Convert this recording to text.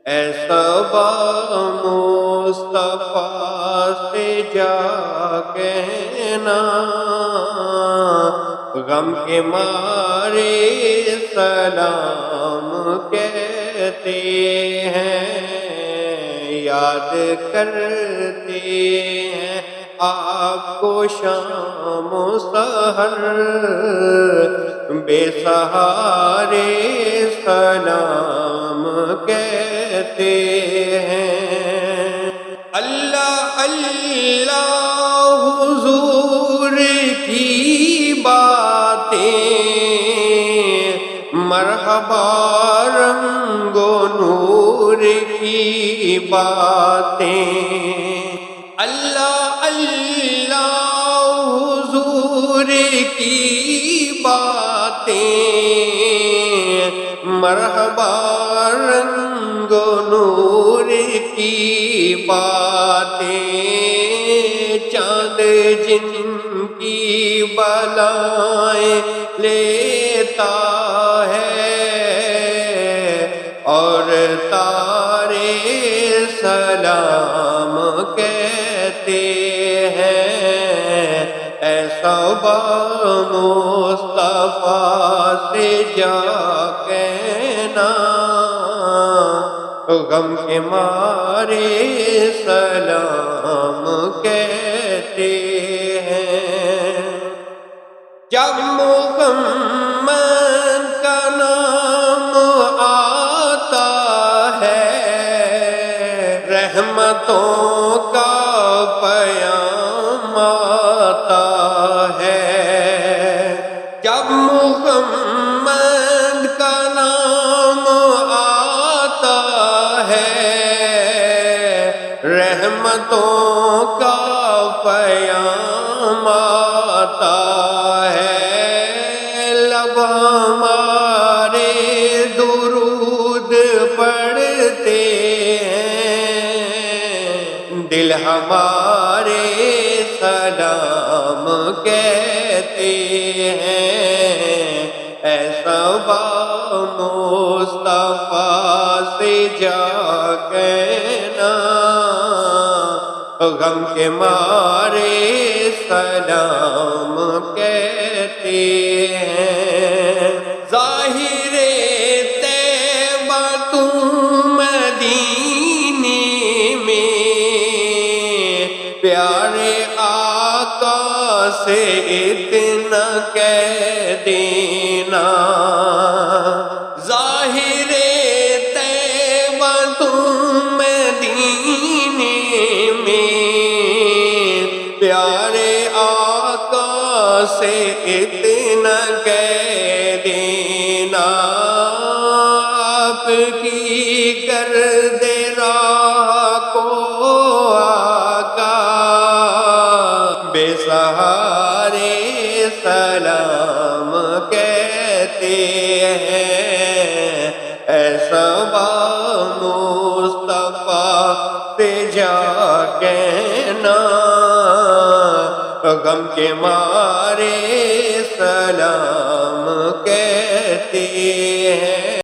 ایسا با مصطفیٰ سے جا کہنا، غم کے مارے سلام کہتے ہیں، یاد کرتے ہیں آپ کو شام و سحر، بے سہارے سلام کہتے ہیں۔ اللہ اللہ حضور کی باتیں، مرحبا رنگ و نور کی باتیں، اللہ اللہ حضور کی باتیں، مرحبا رنگ و نور کی باتیں، چاند جن کی بلائیں لیتا ہے اور تارے سلام کہتے ہیں، ایسا با مصطفیٰ سے جا کہنا، غم کے مارے سلام کہتے ہیں۔ جب محمد کا نام آتا ہے، رحمتوں کا پیام آتا ہے، جب محمد کا نام آتا ہے، رحمتوں کا پیام آتا ہے، لب ہمارے درود پڑھتے ہیں، دل ہمارے سلام کہتے ہیں، ایسا با مصطفیٰ سے جا کہنا، غم کے مارے سلام کہتے ہیں۔ ظاہر طیبہ تو مدینے میں، پیارے آقا سے اتنا کہہ دینا، ظاہر طیبہ تو مدینے میں، پیارے آقا سے اتنا کہہ دینا، آپ کی گرد راہ کو آقا بے سہارے سلام کہتے ہیں، ایسا با مصطفیٰ سے جا کہنا، غم کے مارے سلام کہتے ہیں۔